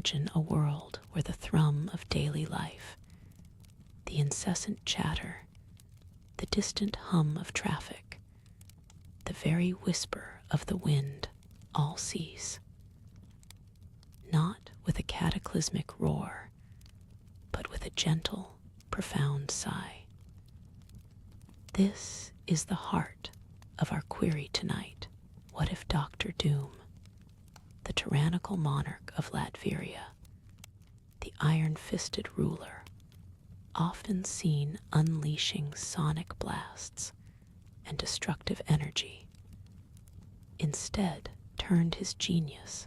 imagine a world where the thrum of daily life, the incessant chatter, the distant hum of traffic, the very whisper of the wind all cease. Not with a cataclysmic roar, but with a gentle, profound sigh. This is the heart of our query tonight. What if Dr. Doom, the tyrannical monarch of Latveria, the iron-fisted ruler, often seen unleashing sonic blasts and destructive energy, instead turned his genius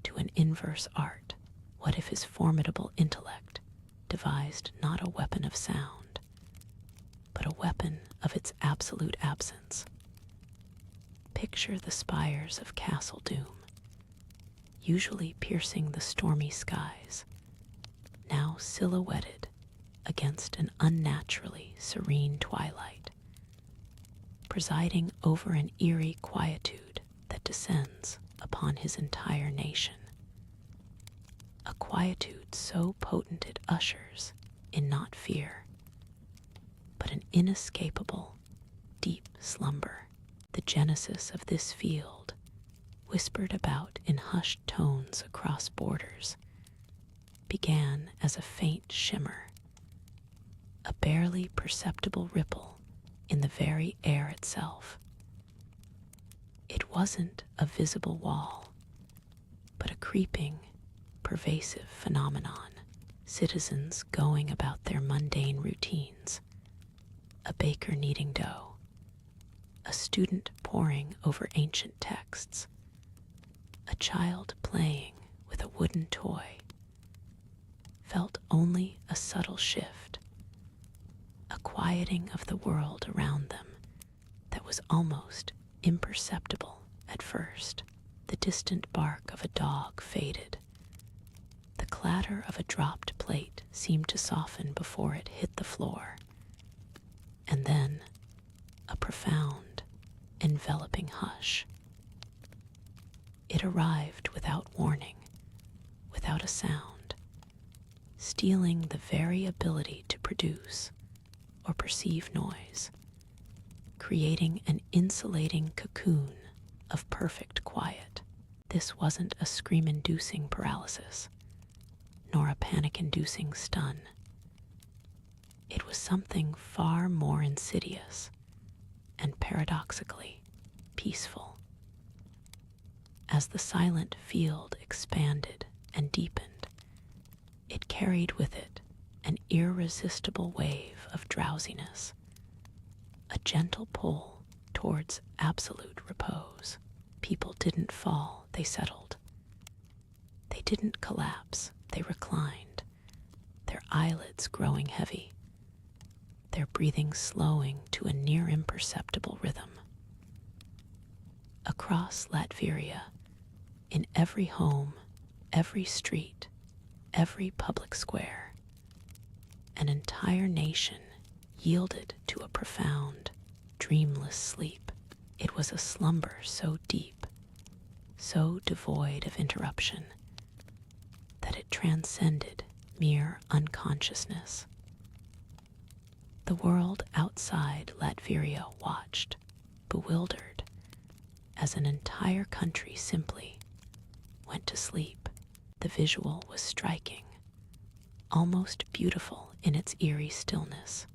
to an inverse art? What if his formidable intellect devised not a weapon of sound, but a weapon of its absolute absence? Picture the spires of Castle Doom, usually piercing the stormy skies, now silhouetted against an unnaturally serene twilight, presiding over an eerie quietude that descends upon his entire nation. A quietude so potent it ushers in not fear, but an inescapable, deep slumber. The genesis of this field, whispered about in hushed tones across borders, began as a faint shimmer, a barely perceptible ripple in the very air itself. It wasn't a visible wall, but a creeping, pervasive phenomenon. Citizens going about their mundane routines, a baker kneading dough, a student poring over ancient texts, a child playing with a wooden toy, felt only a subtle shift, a quieting of the world around them that was almost imperceptible at first. The distant bark of a dog faded. The clatter of a dropped plate seemed to soften before it hit the floor. And then a profound, enveloping hush. It arrived without warning, without a sound, stealing the very ability to produce or perceive noise, creating an insulating cocoon of perfect quiet. This wasn't a scream-inducing paralysis, nor a panic-inducing stun. It was something far more insidious and paradoxically peaceful. As the silent field expanded and deepened, it carried with it an irresistible wave of drowsiness, a gentle pull towards absolute repose. People didn't fall, they settled. They didn't collapse, they reclined, their eyelids growing heavy, their breathing slowing to a near imperceptible rhythm. Across Latveria, in every home, every street, every public square, an entire nation yielded to a profound, dreamless sleep. It was a slumber so deep, so devoid of interruption, that it transcended mere unconsciousness. The world outside Latveria watched, bewildered, as an entire country simply went to sleep. The visual was striking, almost beautiful in its eerie stillness.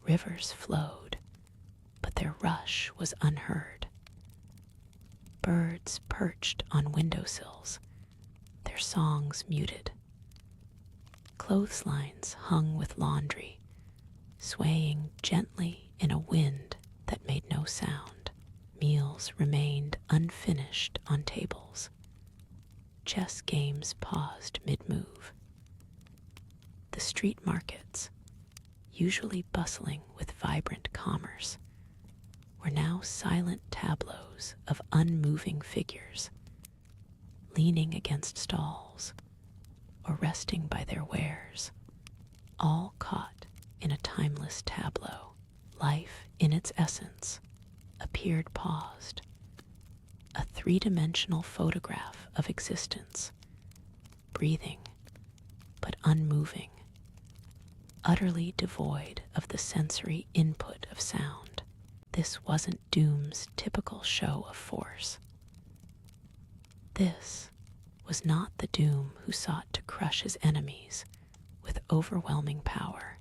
Rivers flowed, but their rush was unheard. Birds perched on windowsills, their songs muted. Clotheslines hung with laundry, swaying gently in a wind that made no sound. Meals remained unfinished on tables. Chess games paused mid-move. The street markets, usually bustling with vibrant commerce, were now silent tableaus of unmoving figures, leaning against stalls or resting by their wares, all caught in a timeless tableau. Life, in its essence, appeared paused, a three-dimensional photograph of existence, breathing, but unmoving, utterly devoid of the sensory input of sound. This wasn't Doom's typical show of force. This was not the Doom who sought to crush his enemies with overwhelming power,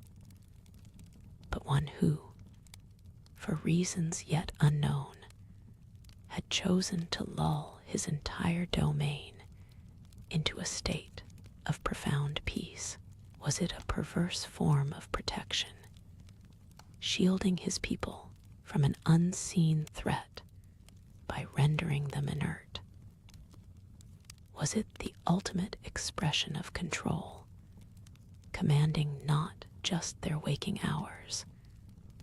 but one who, for reasons yet unknown, had chosen to lull his entire domain into a state of profound peace. Was it a perverse form of protection, shielding his people from an unseen threat by rendering them inert? Was it the ultimate expression of control, commanding not just their waking hours,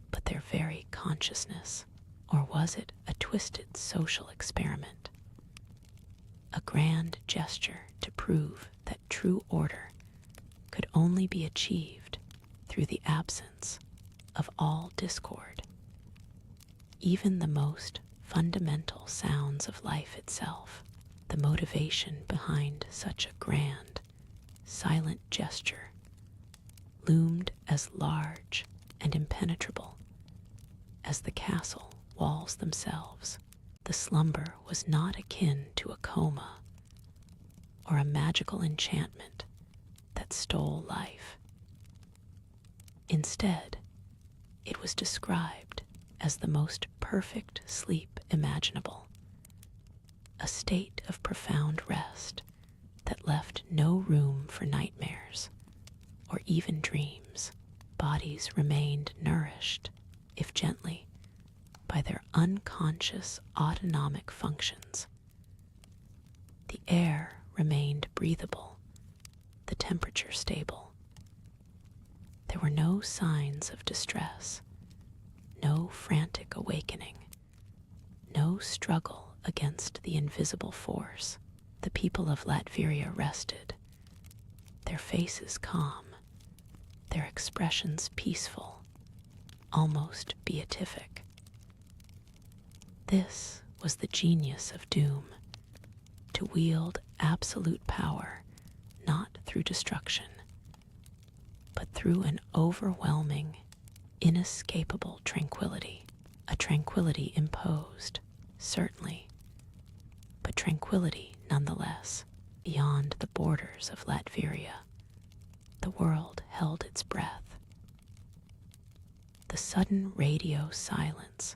but their very consciousness? Or was it a twisted social experiment, a grand gesture to prove that true order could only be achieved through the absence of all discord? Even the most fundamental sounds of life itself, the motivation behind such a grand, silent gesture, loomed as large and impenetrable as the castle walls themselves. The slumber was not akin to a coma or a magical enchantment that stole life. Instead, it was described as the most perfect sleep imaginable, a state of profound rest that left no room for nightmares or even dreams. Bodies remained nourished, if gently, by their unconscious autonomic functions. The air remained breathable, the temperature stable. There were no signs of distress, no frantic awakening, no struggle against the invisible force. The people of Latveria rested, their faces calm, their expressions peaceful, almost beatific. This was the genius of Doom, to wield absolute power not through destruction, but through an overwhelming, inescapable tranquility. A tranquility imposed, certainly, but tranquility nonetheless. Beyond the borders of Latveria, the world held its breath. The sudden radio silence,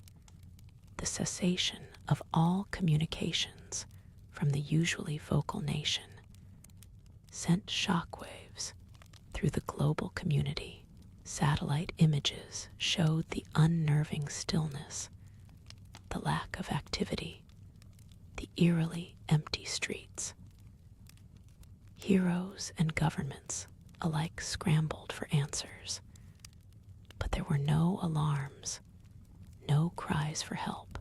the cessation of all communications from the usually vocal nation, sent shockwaves through the global community. Satellite images showed the unnerving stillness, the lack of activity, the eerily empty streets. Heroes and governments alike scrambled for answers, but there were no alarms, no cries for help,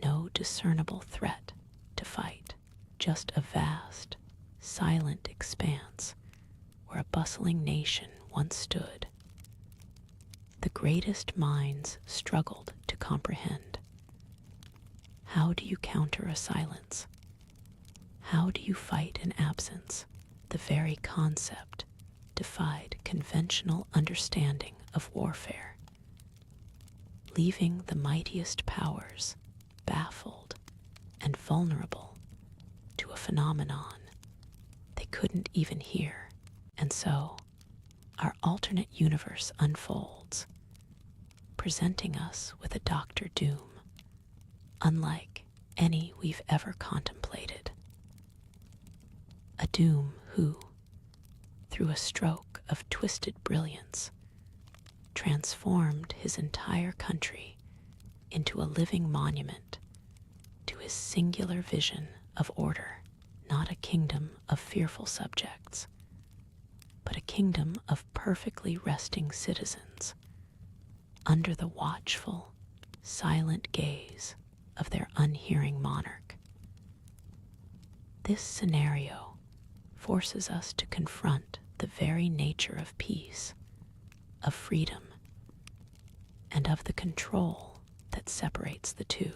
no discernible threat to fight, just a vast, silent expanse where a bustling nation once stood. The greatest minds struggled to comprehend. How do you counter a silence? How do you fight an absence? The very concept defied conventional understanding of warfare, leaving the mightiest powers baffled and vulnerable to a phenomenon they couldn't even hear. And so, our alternate universe unfolds, presenting us with a Dr. Doom, unlike any we've ever contemplated. A Doom who, through a stroke of twisted brilliance, transformed his entire country into a living monument to his singular vision of order, not a kingdom of fearful subjects, but a kingdom of perfectly resting citizens under the watchful, silent gaze of their unhearing monarch. This scenario forces us to confront the very nature of peace, of freedom, and of the control that separates the two.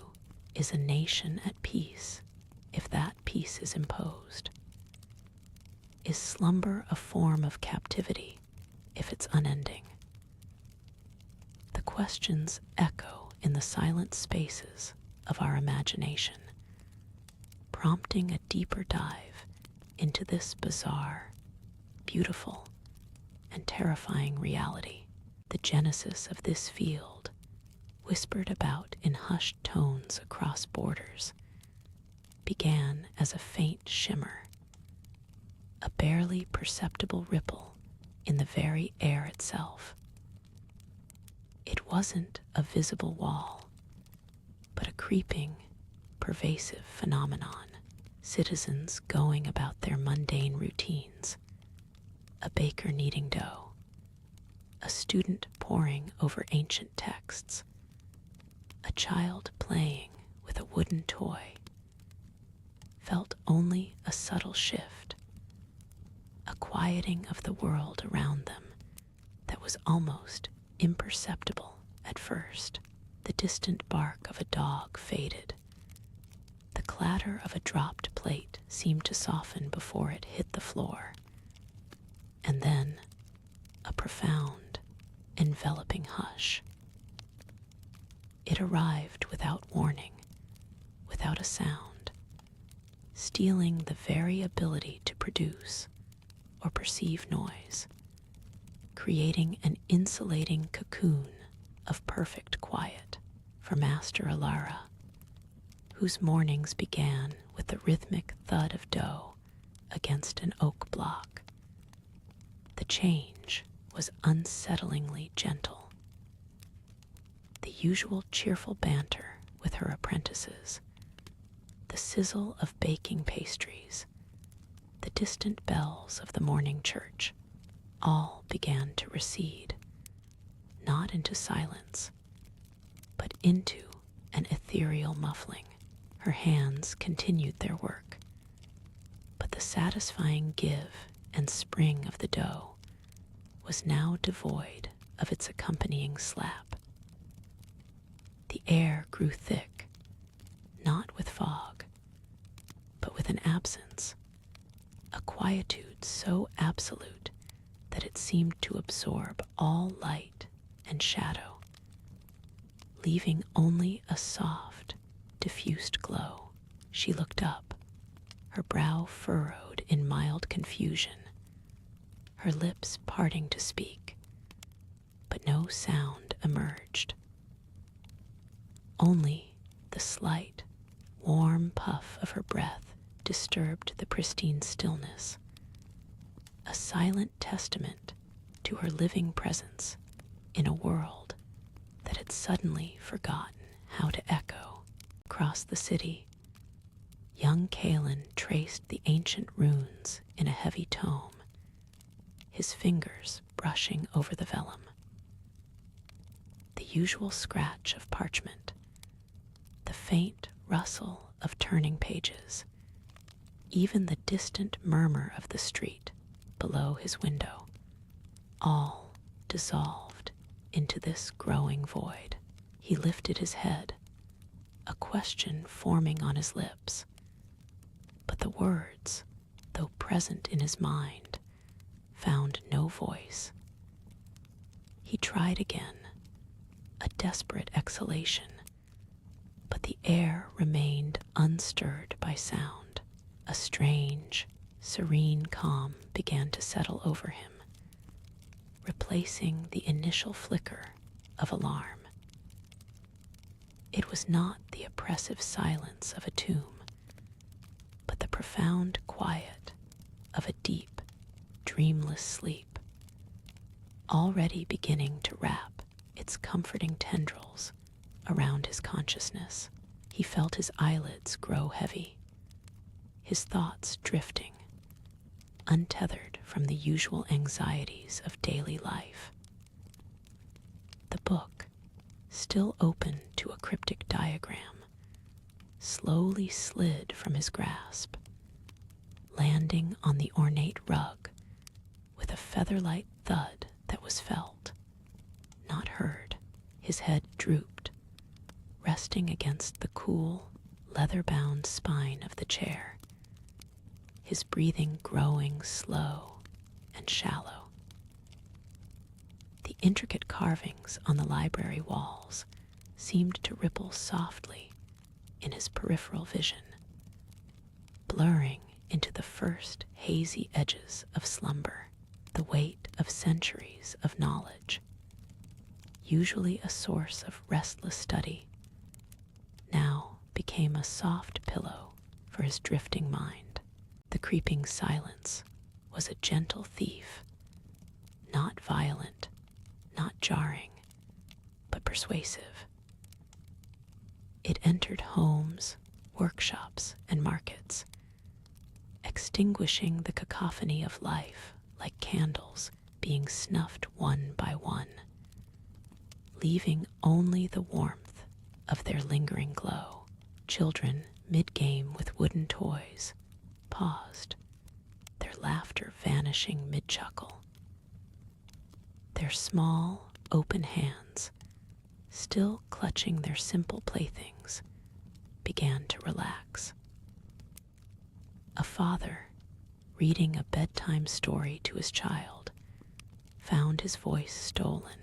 Is a nation at peace if that peace is imposed? Is slumber a form of captivity if it's unending? The questions echo in the silent spaces of our imagination, prompting a deeper dive into this bizarre, beautiful, and terrifying reality. The genesis of this field, whispered about in hushed tones across borders, began as a faint shimmer, a barely perceptible ripple in the very air itself. It wasn't a visible wall, but a creeping, pervasive phenomenon. Citizens going about their mundane routines, a baker kneading dough, a student poring over ancient texts, a child playing with a wooden toy, felt only a subtle shift, a quieting of the world around them that was almost imperceptible at first. The distant bark of a dog faded. The clatter of a dropped plate seemed to soften before it hit the floor. And then a profound, enveloping hush. It arrived without warning, without a sound, stealing the very ability to produce or perceive noise, creating an insulating cocoon of perfect quiet for Master Alara, whose mornings began with the rhythmic thud of dough against an oak block. The change was unsettlingly gentle. The usual cheerful banter with her apprentices, the sizzle of baking pastries, the distant bells of the morning church, all began to recede, not into silence, but into an ethereal muffling. Her hands continued their work, but the satisfying give and spring of the dough was now devoid of its accompanying slap. The air grew thick, not with fog, but with an absence, a quietude so absolute that it seemed to absorb all light and shadow, leaving only a soft, diffused glow. She looked up, her brow furrowed in mild confusion, her lips parting to speak, but no sound emerged. Only the slight, warm puff of her breath disturbed the pristine stillness, a silent testament to her living presence in a world that had suddenly forgotten how to echo. Across the city, young Kalen traced the ancient runes in a heavy tome, his fingers brushing over the vellum. The usual scratch of parchment, the faint rustle of turning pages, even the distant murmur of the street below his window, all dissolved into this growing void. He lifted his head, a question forming on his lips, but the words, though present in his mind, found no voice. He tried again, a desperate exhalation, but the air remained unstirred by sound. A strange, serene calm began to settle over him, replacing the initial flicker of alarm. It was not the oppressive silence of a tomb, but the profound quiet of a deep, dreamless sleep, already beginning to wrap its comforting tendrils around his consciousness. He felt his eyelids grow heavy, his thoughts drifting, untethered from the usual anxieties of daily life. The book, still open to a cryptic diagram, slowly slid from his grasp, landing on the ornate rug with a feather-light thud that was felt, not heard. His head drooped, resting against the cool, leather-bound spine of the chair. his breathing growing slow and shallow. The intricate carvings on the library walls seemed to ripple softly in his peripheral vision, blurring into the first hazy edges of slumber. The weight of centuries of knowledge, usually a source of restless study, now became a soft pillow for his drifting mind. The creeping silence was a gentle thief, not violent, not jarring, but persuasive. It entered homes, workshops, and markets, extinguishing the cacophony of life like candles being snuffed one by one, leaving only the warmth of their lingering glow. Children, mid-game with wooden toys, paused, their laughter vanishing mid-chuckle. Their small, open hands, still clutching their simple playthings, began to relax. A father, reading a bedtime story to his child, found his voice stolen,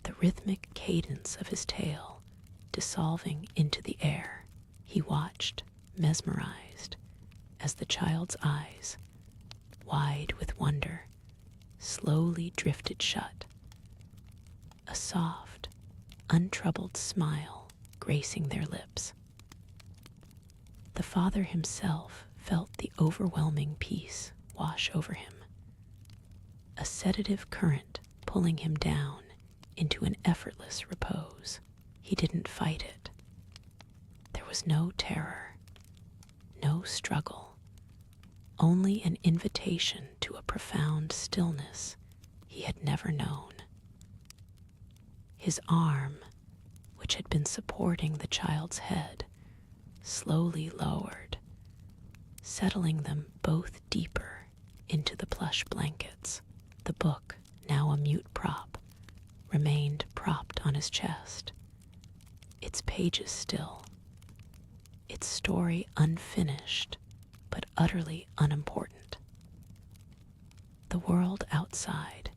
the rhythmic cadence of his tale dissolving into the air. He watched, mesmerized, as the child's eyes, wide with wonder, slowly drifted shut, a soft, untroubled smile gracing their lips. The father himself felt the overwhelming peace wash over him, a sedative current pulling him down into an effortless repose. He didn't fight it. There was no terror, no struggle, only an invitation to a profound stillness he had never known. His arm, which had been supporting the child's head, slowly lowered, settling them both deeper into the plush blankets. The book, now a mute prop, remained propped on his chest, its pages still, its story unfinished but utterly unimportant. The world outside,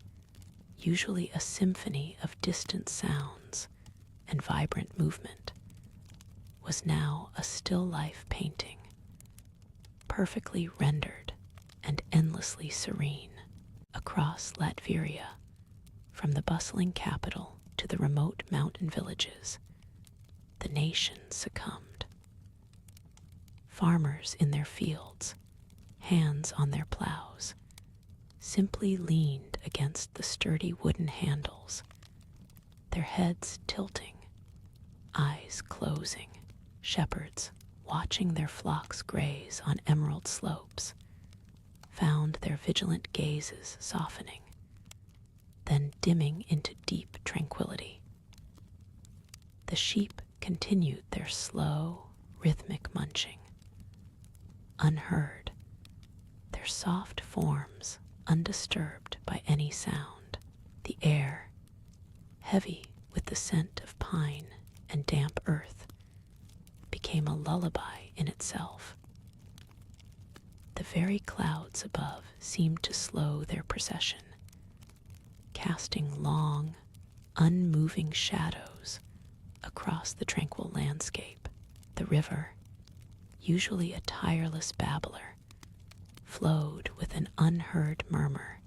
usually a symphony of distant sounds and vibrant movement, was now a still life painting, perfectly rendered and endlessly serene. Across Latveria, from the bustling capital to the remote mountain villages, the nation succumbed. Farmers in their fields, hands on their plows, simply leaned against the sturdy wooden handles, their heads tilting, eyes closing. Shepherds, watching their flocks graze on emerald slopes, found their vigilant gazes softening, then dimming into deep tranquility. The sheep continued their slow, rhythmic munching, unheard, their soft forms undisturbed by any sound. The air, heavy with the scent of pine and damp earth, became a lullaby in itself. The very clouds above seemed to slow their procession, casting long, unmoving shadows across the tranquil landscape. The river, usually a tireless babbler, flowed with an unheard murmur,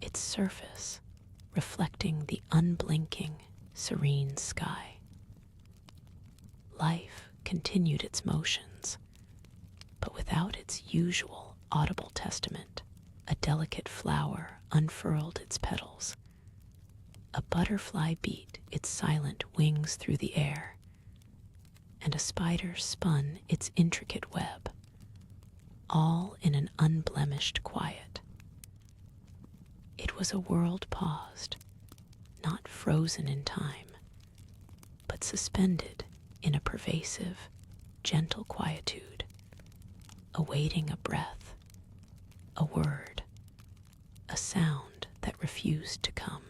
its surface reflecting the unblinking, serene sky. Life continued its motions, but without its usual audible testament. A delicate flower unfurled its petals. A butterfly beat its silent wings through the air, and a spider spun its intricate web, all in an unblemished quiet. It was a world paused, not frozen in time, but suspended in a pervasive, gentle quietude, awaiting a breath, a word, a sound that refused to come.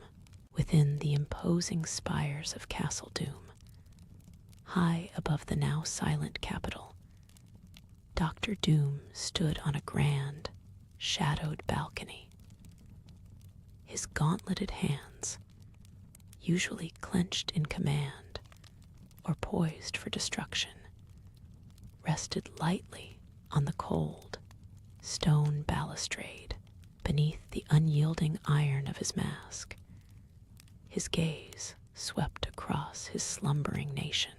Within the imposing spires of Castle Doom, high above the now silent capital, Dr. Doom stood on a grand, shadowed balcony. His gauntleted hands, usually clenched in command or poised for destruction, rested lightly on the cold, stone balustrade beneath the unyielding iron of his mask. His gaze swept across his slumbering nation.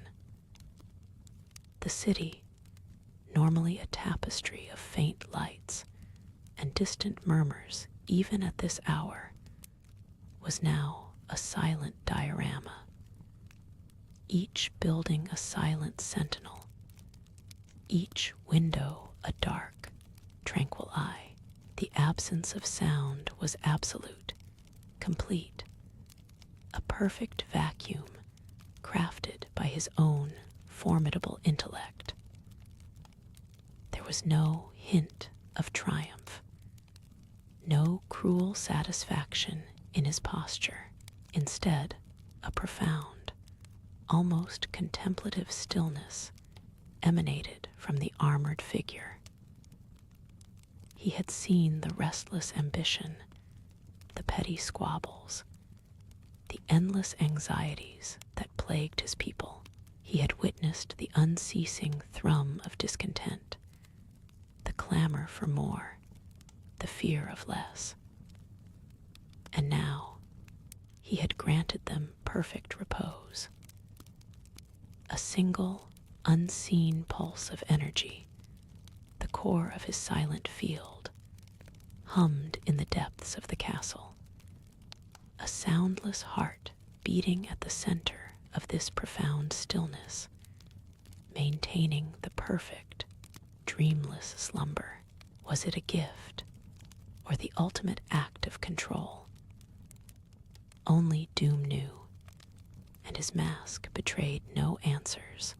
The city, normally a tapestry of faint lights and distant murmurs even at this hour, was now a silent diorama, each building a silent sentinel, each window a dark, tranquil eye. The absence of sound was absolute, complete, a perfect vacuum crafted by his own formidable intellect. There was no hint of triumph, no cruel satisfaction in his posture. Instead, a profound, almost contemplative stillness emanated from the armored figure. He had seen the restless ambition, the petty squabbles, the endless anxieties that plagued his people. He had witnessed the unceasing thrum of discontent, the clamor for more, the fear of less. And now he had granted them perfect repose. A single, unseen pulse of energy, the core of his silent field, hummed in the depths of the castle. A soundless heart beating at the center of this profound stillness, maintaining the perfect, dreamless slumber. Was it a gift or the ultimate act of control? Only Doom knew, and his mask betrayed no answers,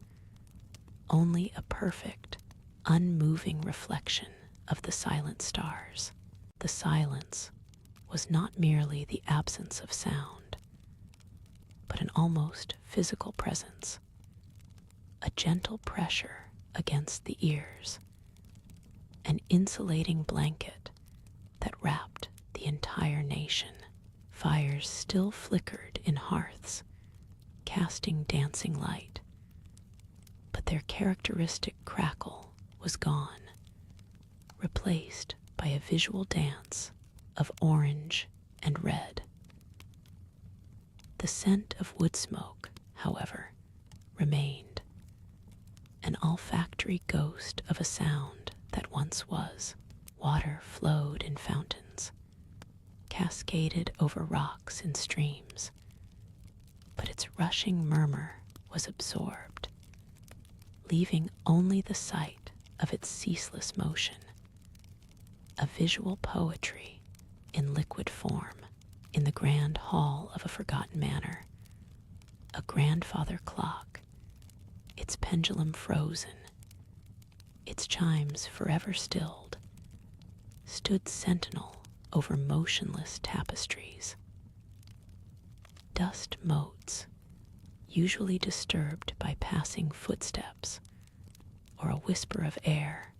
only a perfect, unmoving reflection of the silent stars. The silence was not merely the absence of sound, but an almost physical presence, a gentle pressure against the ears, an insulating blanket that wrapped the entire nation. Fires still flickered in hearths, casting dancing light, but their characteristic crackle was gone, replaced by a visual dance of orange and red. The scent of wood smoke, however, remained, an olfactory ghost of a sound that once was. Water flowed in fountains, cascaded over rocks and streams, but its rushing murmur was absorbed, leaving only the sight of its ceaseless motion, a visual poetry in liquid form. In the grand hall of a forgotten manor, a grandfather clock, its pendulum frozen, its chimes forever stilled, stood sentinel over motionless tapestries. Dust motes, usually disturbed by passing footsteps or a whisper of air,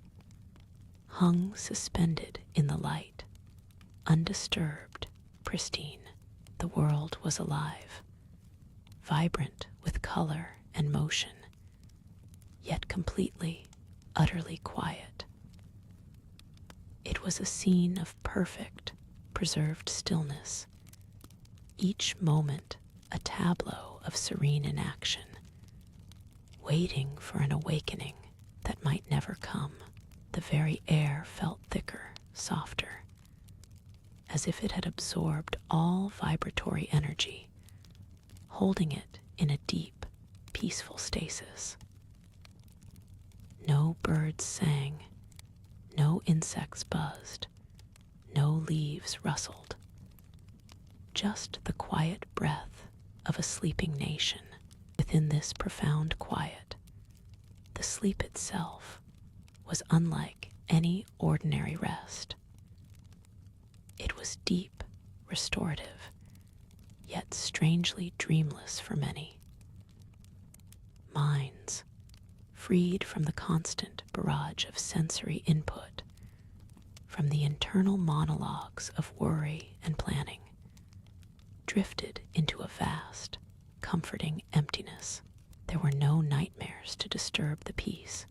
hung suspended in the light, undisturbed, pristine. The world was alive, vibrant with color and motion, yet completely, utterly quiet. It was a scene of perfect, preserved stillness, each moment a tableau of serene inaction, waiting for an awakening that might never come. The very air felt thicker, softer, as if it had absorbed all vibratory energy, holding it in a deep, peaceful stasis. No birds sang, no insects buzzed, no leaves rustled. Just the quiet breath of a sleeping nation. Within this profound quiet, the sleep itself was unlike any ordinary rest. It was deep, restorative, yet strangely dreamless for many. Minds, freed from the constant barrage of sensory input, from the internal monologues of worry and planning, drifted into a vast, comforting emptiness. There were no nightmares to disturb the peace,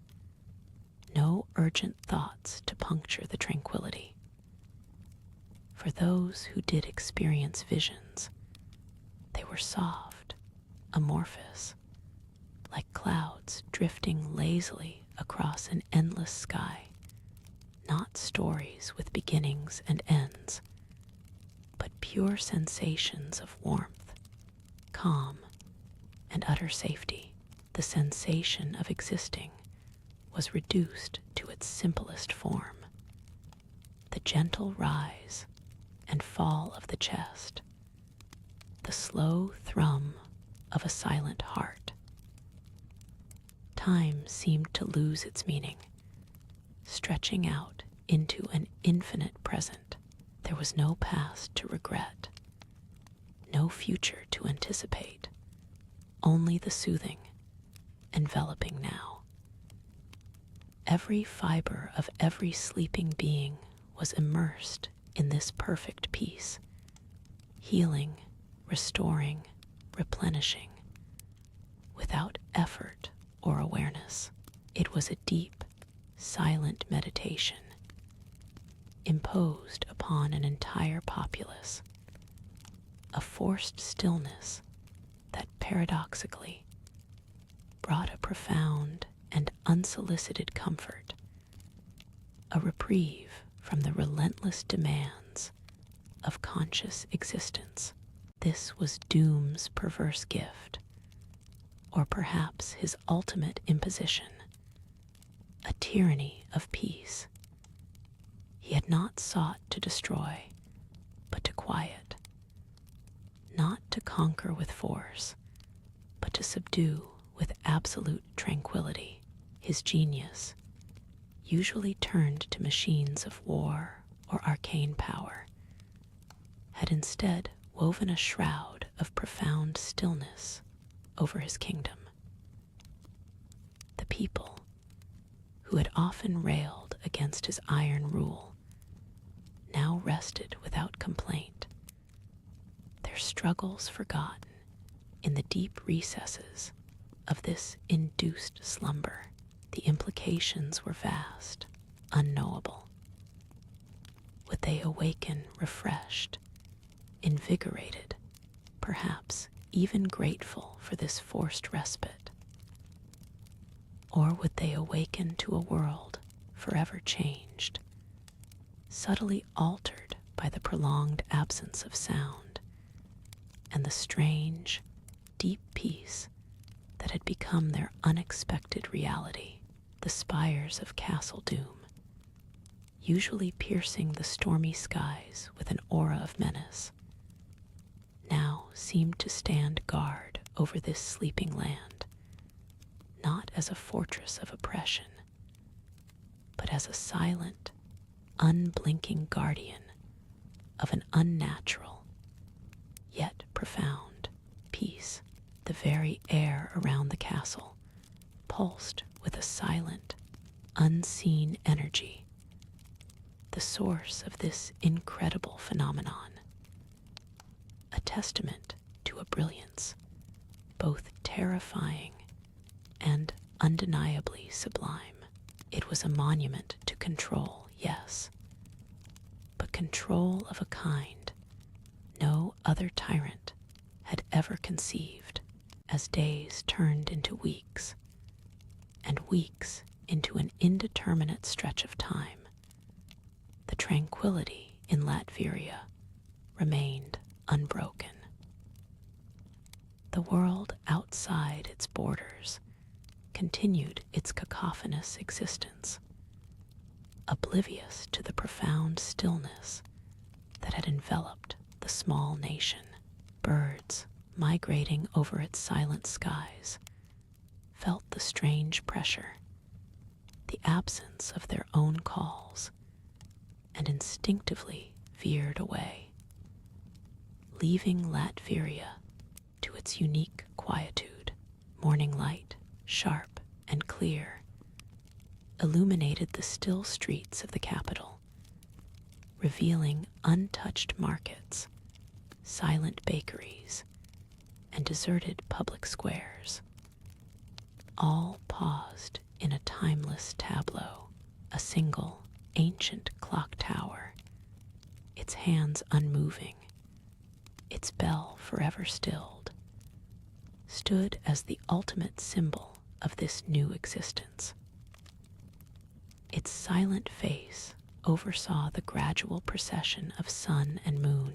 no urgent thoughts to puncture the tranquility. For those who did experience visions, they were soft, amorphous, like clouds drifting lazily across an endless sky, not stories with beginnings and ends, but pure sensations of warmth, calm, and utter safety. The sensation of existing was reduced to its simplest form, the gentle rise and fall of the chest, the slow thrum of a silent heart. Time seemed to lose its meaning, stretching out into an infinite present. There was no past to regret, no future to anticipate, only the soothing, enveloping now. Every fiber of every sleeping being was immersed in this perfect peace, healing, restoring, replenishing, without effort or awareness. It was a deep, silent meditation, imposed upon an entire populace, a forced stillness that paradoxically brought a profound and unsolicited comfort, a reprieve from the relentless demands of conscious existence. This was Doom's perverse gift, or perhaps his ultimate imposition, a tyranny of peace. He had not sought to destroy, but to quiet, not to conquer with force, but to subdue with absolute tranquility. His genius, usually turned to machines of war or arcane power, had instead woven a shroud of profound stillness over his kingdom. The people, who had often railed against his iron rule, now rested without complaint, their struggles forgotten in the deep recesses of this induced slumber. The implications were vast, unknowable. Would they awaken refreshed, invigorated, perhaps even grateful for this forced respite? Or would they awaken to a world forever changed, subtly altered by the prolonged absence of sound and the strange, deep peace that had become their unexpected reality? The spires of Castle Doom, usually piercing the stormy skies with an aura of menace, now seemed to stand guard over this sleeping land, not as a fortress of oppression, but as a silent, unblinking guardian of an unnatural, yet profound peace. The very air around the castle pulsed with a silent, unseen energy, the source of this incredible phenomenon, a testament to a brilliance both terrifying and undeniably sublime. It was a monument to control, yes, but control of a kind no other tyrant had ever conceived. As days turned into weeks, and weeks into an indeterminate stretch of time, the tranquility in Latveria remained unbroken. The world outside its borders continued its cacophonous existence, oblivious to the profound stillness that had enveloped the small nation. Birds, migrating over its silent skies, felt the strange pressure, the absence of their own calls, and instinctively veered away, leaving Latveria to its unique quietude. Morning light, sharp and clear, illuminated the still streets of the capital, revealing untouched markets, silent bakeries, and deserted public squares, all paused in a timeless tableau. A single ancient clock tower, its hands unmoving, its bell forever stilled, stood as the ultimate symbol of this new existence. Its silent face oversaw the gradual procession of sun and moon,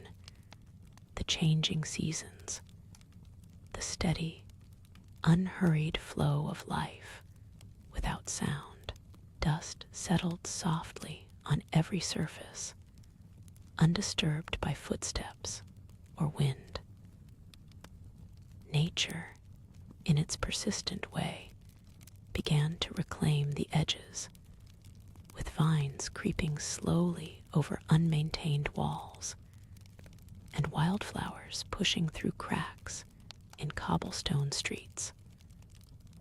the changing seasons, the steady, unhurried flow of life without sound. Dust settled softly on every surface, undisturbed by footsteps or wind. Nature, in its persistent way, began to reclaim the edges, with vines creeping slowly over unmaintained walls, and wildflowers pushing through cracks in cobblestone streets,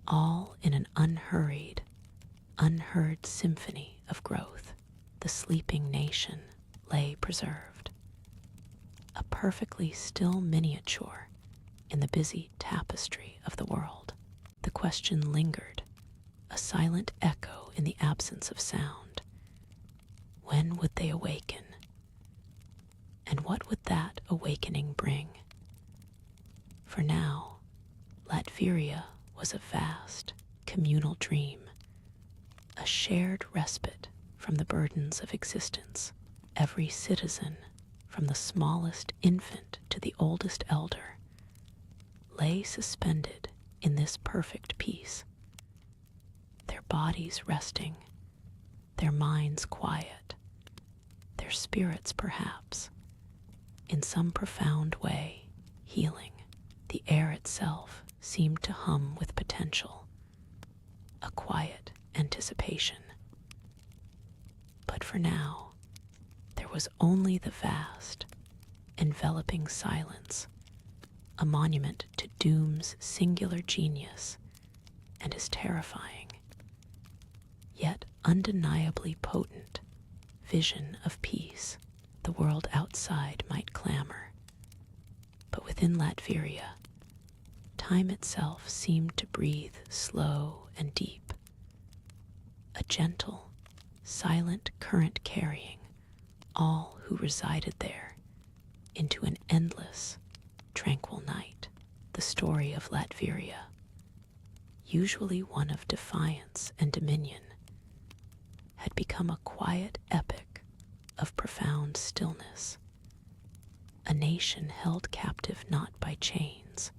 all in an unhurried, unheard symphony of growth. The sleeping nation lay preserved, a perfectly still miniature in the busy tapestry of the world. The question lingered, a silent echo in the absence of sound. When would they awaken? And what would that awakening bring? For now, Latveria was a vast, communal dream, a shared respite from the burdens of existence. Every citizen, from the smallest infant to the oldest elder, lay suspended in this perfect peace, their bodies resting, their minds quiet, their spirits perhaps, in some profound way, healing. The air itself seemed to hum with potential, a quiet anticipation. But for now, there was only the vast, enveloping silence, a monument to doom's singular genius and his terrifying, yet undeniably potent, vision of peace. The world outside might clamor, but within Latveria, time itself seemed to breathe slow and deep, a gentle, silent current carrying all who resided there into an endless, tranquil night. The story of Latveria, usually one of defiance and dominion, had become a quiet epic of profound stillness, a nation held captive not by chains,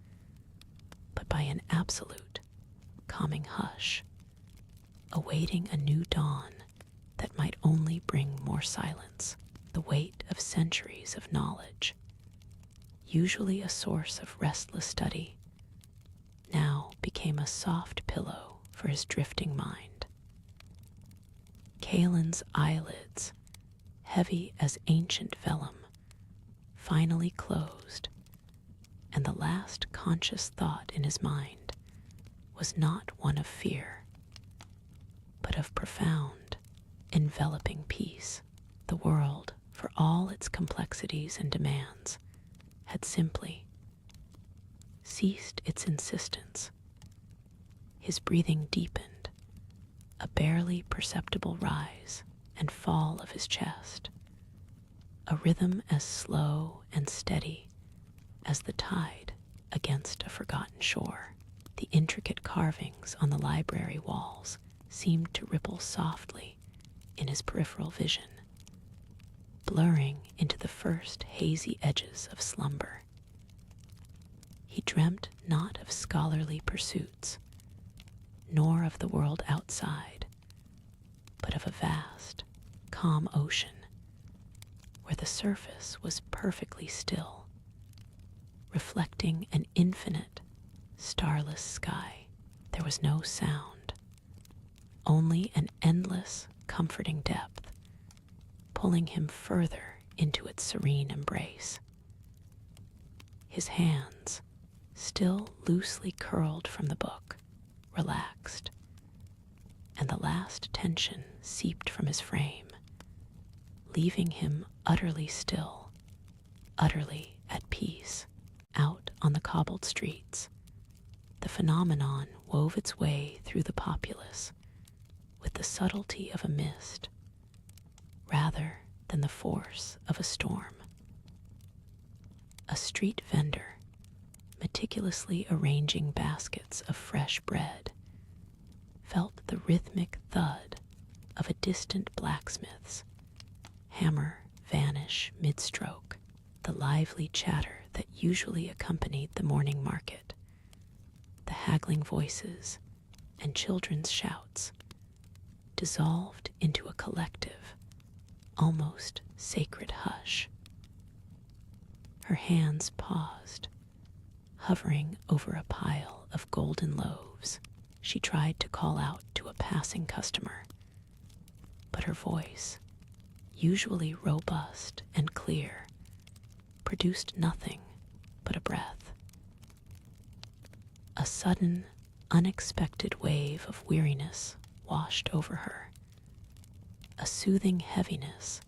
but by an absolute, calming hush, awaiting a new dawn that might only bring more silence. The weight of centuries of knowledge, usually a source of restless study, now became a soft pillow for his drifting mind. Kalen's eyelids, heavy as ancient vellum, finally closed, and the last conscious thought in his mind was not one of fear, but of profound, enveloping peace. The world, for all its complexities and demands, had simply ceased its insistence. His breathing deepened, a barely perceptible rise and fall of his chest, a rhythm as slow and steady as the tide against a forgotten shore. The intricate carvings on the library walls seemed to ripple softly in his peripheral vision, blurring into the first hazy edges of slumber. He dreamt not of scholarly pursuits, nor of the world outside, but of a vast, calm ocean, where the surface was perfectly still, reflecting an infinite, starless sky. There was no sound, only an endless, comforting depth, pulling him further into its serene embrace. His hands, still loosely curled from the book, relaxed, and the last tension seeped from his frame, leaving him utterly still, utterly at peace. Out on the cobbled streets, the phenomenon wove its way through the populace with the subtlety of a mist, rather than the force of a storm. A street vendor, meticulously arranging baskets of fresh bread, felt the rhythmic thud of a distant blacksmith's hammer vanish mid-stroke, the lively chatter that usually accompanied the morning market, the haggling voices and children's shouts, dissolved into a collective, almost sacred hush. Her hands paused, hovering over a pile of golden loaves. She tried to call out to a passing customer, but her voice, usually robust and clear, produced nothing but a breath. A sudden, unexpected wave of weariness washed over her, a soothing heaviness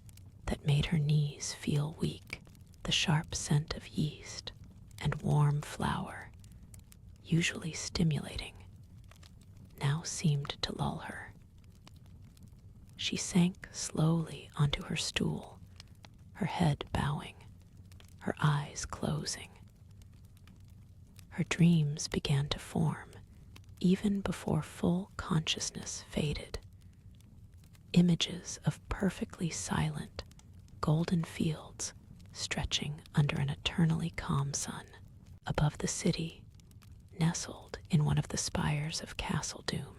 that made her knees feel weak. The sharp scent of yeast and warm flour, usually stimulating, now seemed to lull her. She sank slowly onto her stool, her head bowing, her eyes closing. Her dreams began to form even before full consciousness faded. Images of perfectly silent, golden fields stretching under an eternally calm sun. Above the city, nestled in one of the spires of Castle Doom,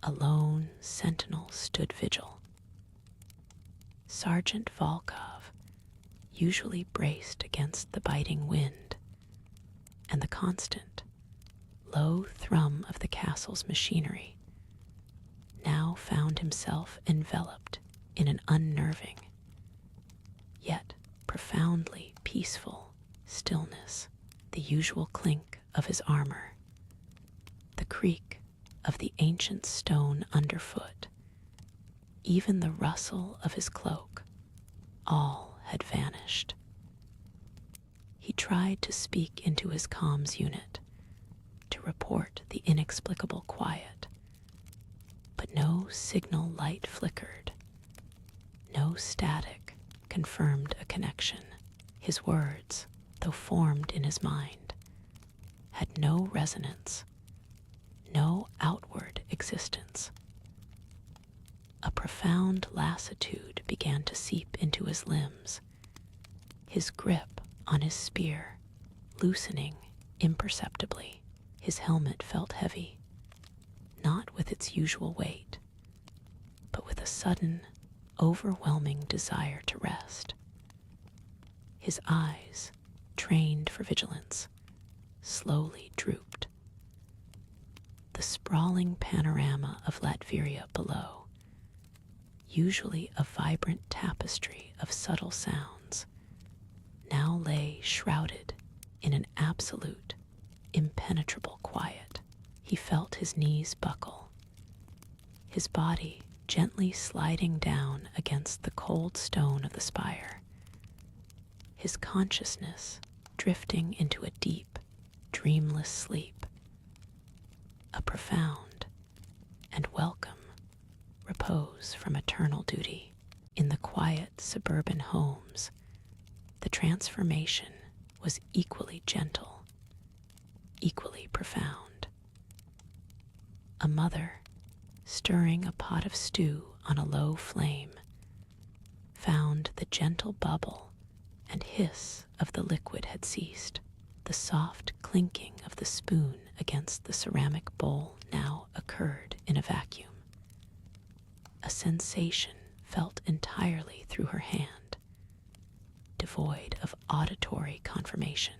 a lone sentinel stood vigil. Sergeant Volkov, usually braced against the biting wind, and the constant, low thrum of the castle's machinery, now found himself enveloped in an unnerving, yet profoundly peaceful stillness. The usual clink of his armor, the creak of the ancient stone underfoot, even the rustle of his cloak, all had vanished. He tried to speak into his comms unit to report the inexplicable quiet, but no signal light flickered, no static confirmed a connection. His words, though formed in his mind, had no resonance, no outward existence. A profound lassitude began to seep into his limbs, his grip on his spear loosening imperceptibly. His helmet felt heavy, not with its usual weight, but with a sudden, overwhelming desire to rest. His eyes, trained for vigilance, slowly drooped. The sprawling panorama of Latveria below, usually a vibrant tapestry of subtle sounds, now lay shrouded in an absolute, impenetrable quiet. He felt his knees buckle, his body gently sliding down against the cold stone of the spire, his consciousness drifting into a deep, dreamless sleep, a profound and welcome repose from eternal duty. In the quiet suburban homes, the transformation was equally gentle, equally profound. A mother, stirring a pot of stew on a low flame, found the gentle bubble and hiss of the liquid had ceased. The soft clinking of the spoon against the ceramic bowl now occurred in a vacuum. A sensation felt entirely through her hand, devoid of auditory confirmation.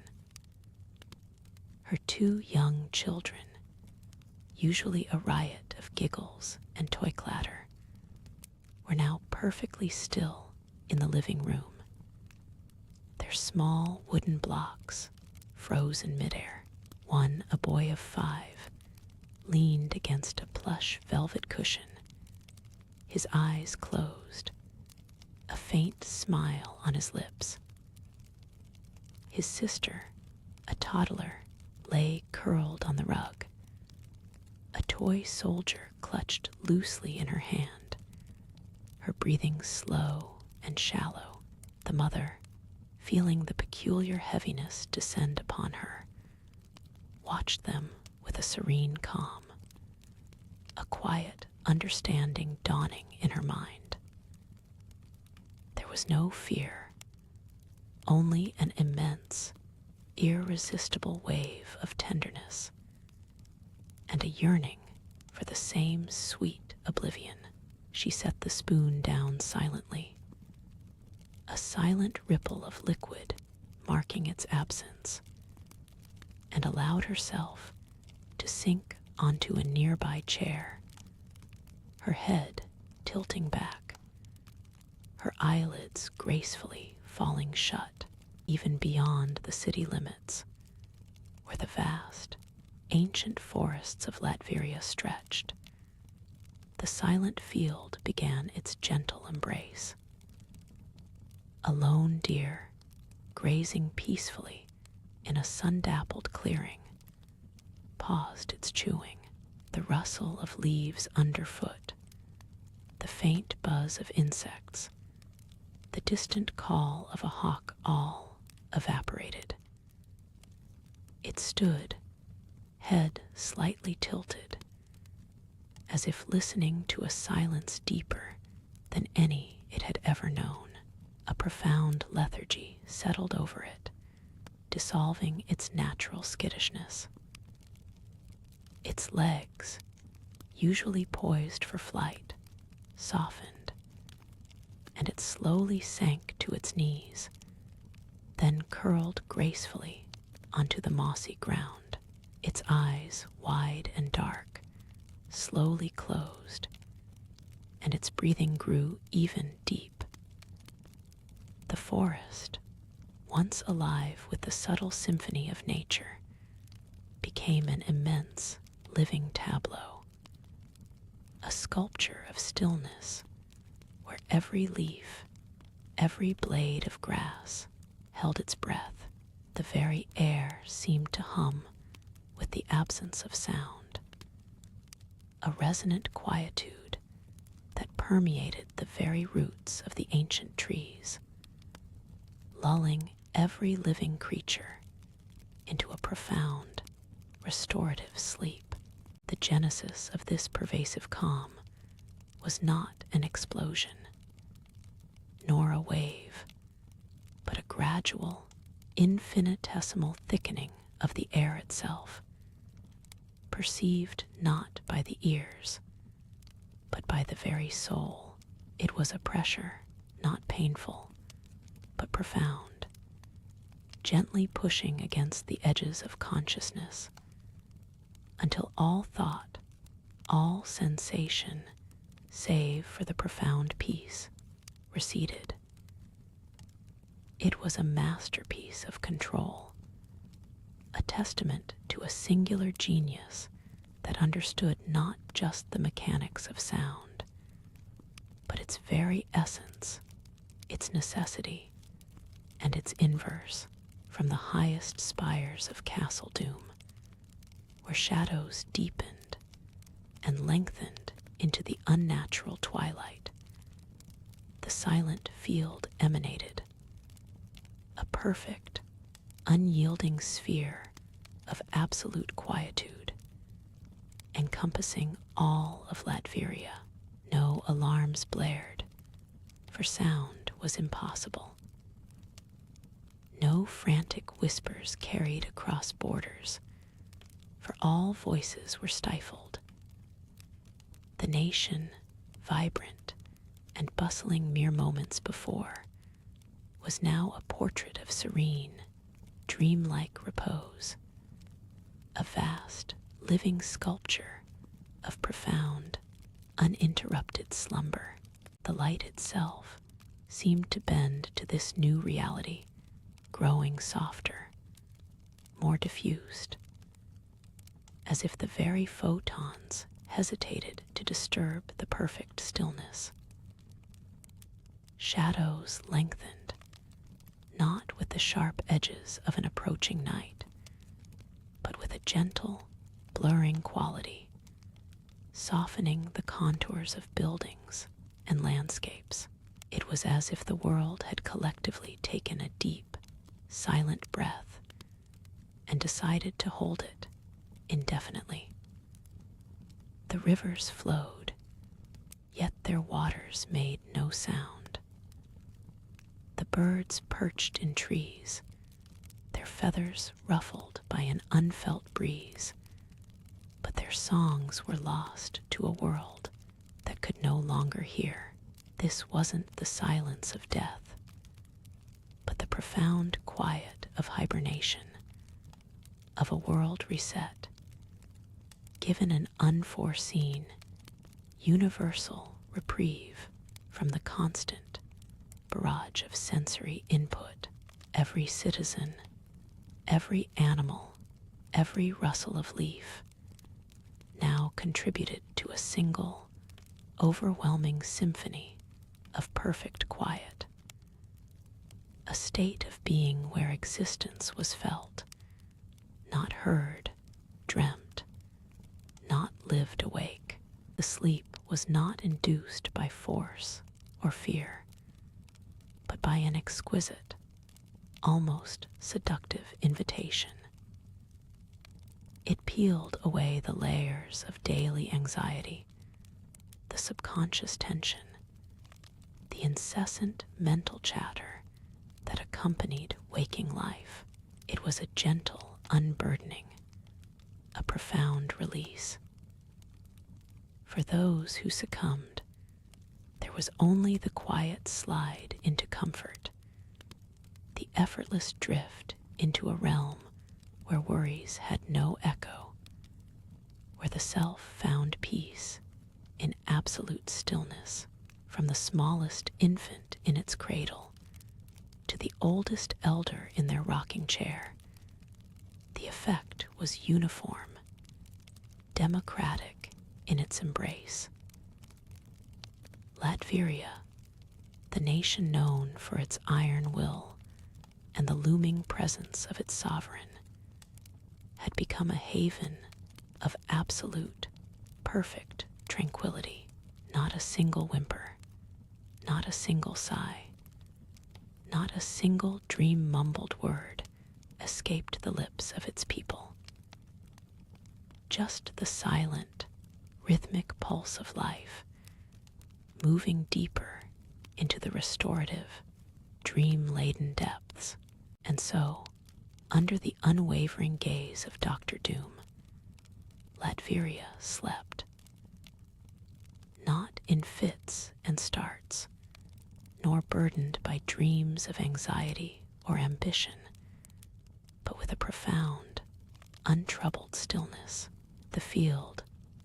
Her two young children, usually a riot of giggles and toy clatter, were now perfectly still in the living room. Their small wooden blocks froze in midair. One, a boy of 5, leaned against a plush velvet cushion, his eyes closed, a faint smile on his lips. His sister, a toddler, lay curled on the rug, a toy soldier clutched loosely in her hand, her breathing slow and shallow. The mother, feeling the peculiar heaviness descend upon her, watched them with a serene calm, a quiet understanding dawning in her mind. There was no fear, only an immense, irresistible wave of tenderness, and a yearning for the same sweet oblivion. She set the spoon down silently, a silent ripple of liquid marking its absence, and allowed herself to sink onto a nearby chair, her head tilting back, her eyelids gracefully falling shut, even beyond the city limits, where the vast, ancient forests of Latveria stretched. The silent field began its gentle embrace. A lone deer, grazing peacefully in a sun-dappled clearing, paused its chewing. The rustle of leaves underfoot, the faint buzz of insects, the distant call of a hawk all evaporated. It stood, head slightly tilted, as if listening to a silence deeper than any it had ever known. A profound lethargy settled over it, dissolving its natural skittishness. Its legs, usually poised for flight, softened, and it slowly sank to its knees, then curled gracefully onto the mossy ground. Its eyes, wide and dark, slowly closed, and its breathing grew even deep. The forest, once alive with the subtle symphony of nature, became an immense living tableau, a sculpture of stillness where every leaf, every blade of grass held its breath. The very air seemed to hum with the absence of sound, a resonant quietude that permeated the very roots of the ancient trees, lulling every living creature into a profound, restorative sleep. The genesis of this pervasive calm was not an explosion, nor a wave, but a gradual, infinitesimal thickening of the air itself, perceived not by the ears, but by the very soul. It was a pressure, not painful, but profound, gently pushing against the edges of consciousness, until all thought, all sensation, save for the profound peace, receded. It was a masterpiece of control, a testament to a singular genius that understood not just the mechanics of sound, but its very essence, its necessity, and its inverse from the highest spires of Castle Doom, where shadows deepened and lengthened into the unnatural twilight. The silent field emanated, a perfect, unyielding sphere of absolute quietude, encompassing all of Latveria. No alarms blared, for sound was impossible. No frantic whispers carried across borders, for all voices were stifled. The nation, vibrant and bustling mere moments before, was now a portrait of serene, dreamlike repose, a vast, living sculpture of profound, uninterrupted slumber. The light itself seemed to bend to this new reality, growing softer, more diffused, as if the very photons hesitated to disturb the perfect stillness. Shadows lengthened, not with the sharp edges of an approaching night, but with a gentle, blurring quality, softening the contours of buildings and landscapes. It was as if the world had collectively taken a deep, silent breath and decided to hold it indefinitely. The rivers flowed, yet their waters made no sound. The birds perched in trees, their feathers ruffled by an unfelt breeze, but their songs were lost to a world that could no longer hear. This wasn't the silence of death, but the profound quiet of hibernation, of a world reset, given an unforeseen, universal reprieve from the constant barrage of sensory input. Every citizen, every animal, every rustle of leaf now contributed to a single, overwhelming symphony of perfect quiet. A state of being where existence was felt, not heard, dreamt, not lived awake. The sleep was not induced by force or fear, but by an exquisite, almost seductive invitation. It peeled away the layers of daily anxiety, the subconscious tension, the incessant mental chatter that accompanied waking life. It was a gentle unburdening, a profound release. For those who succumbed, there was only the quiet slide into comfort, the effortless drift into a realm where worries had no echo, where the self found peace in absolute stillness. From the smallest infant in its cradle to the oldest elder in their rocking chair, the effect was uniform, democratic in its embrace. Latveria, the nation known for its iron will and the looming presence of its sovereign, had become a haven of absolute, perfect tranquility. Not a single whimper, not a single sigh, not a single dream-mumbled word escaped the lips of its people. Just the silent, rhythmic pulse of life, moving deeper into the restorative, dream-laden depths. And so, under the unwavering gaze of Dr. Doom, Latveria slept. Not in fits and starts, nor burdened by dreams of anxiety or ambition, but with a profound, untroubled stillness. The field,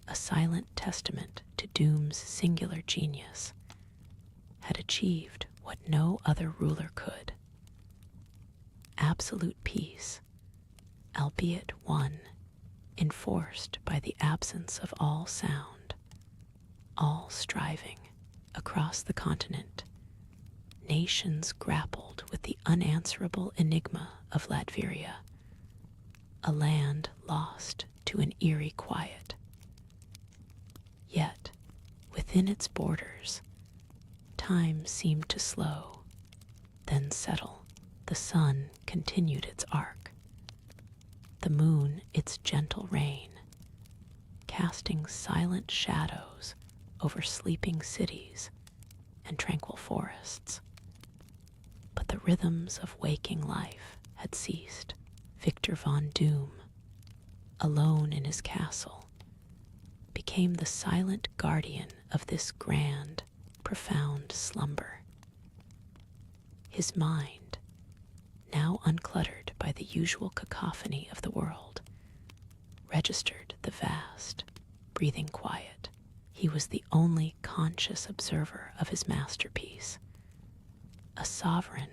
a silent testament to Doom's singular genius, had achieved what no other ruler could. Absolute peace, albeit one enforced by the absence of all sound, all striving. Across the continent, nations grappled with the unanswerable enigma of Latveria, a land lost to an eerie quiet. Yet, within its borders, time seemed to slow, then settle. The sun continued its arc, the moon its gentle reign, casting silent shadows over sleeping cities and tranquil forests. But the rhythms of waking life had ceased. Victor von Doom, alone in his castle, became the silent guardian of this grand, profound slumber. His mind, now uncluttered by the usual cacophony of the world, registered the vast, breathing quiet. He was the only conscious observer of his masterpiece, a sovereign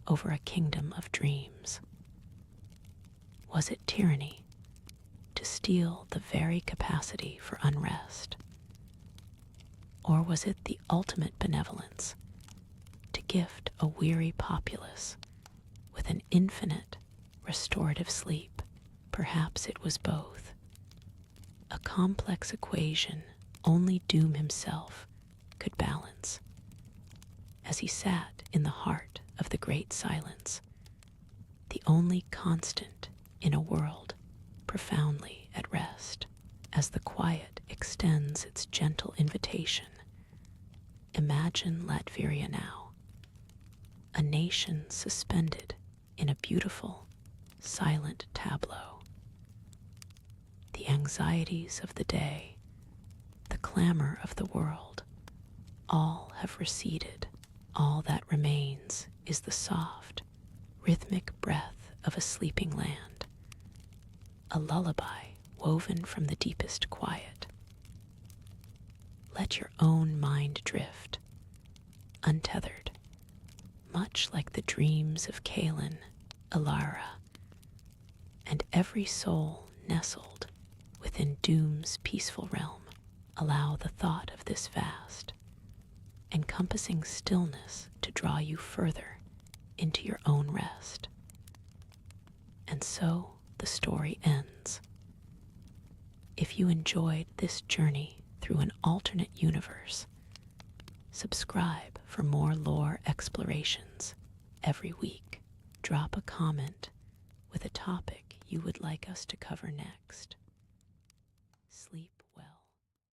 over a kingdom of dreams. Was it tyranny to to steal the very capacity for unrest? Or was it the ultimate benevolence to gift a weary populace with an infinite restorative sleep? Perhaps it was both. A complex equation only Doom himself could balance. As he sat in the heart of the great silence, the only constant in a world profoundly at rest, as the quiet extends its gentle invitation, imagine Latveria now, a nation suspended in a beautiful, silent tableau. The anxieties of the day, the clamor of the world, all have receded. All that remains is the soft, rhythmic breath of a sleeping land, a lullaby woven from the deepest quiet. Let your own mind drift, untethered, much like the dreams of Kaelin, Alara, and every soul nestled within Doom's peaceful realm. Allow the thought of this vast, encompassing stillness to draw you further into your own rest. And so the story ends. If you enjoyed this journey through an alternate universe, subscribe for more lore explorations every week. Drop a comment with a topic you would like us to cover next. Sleep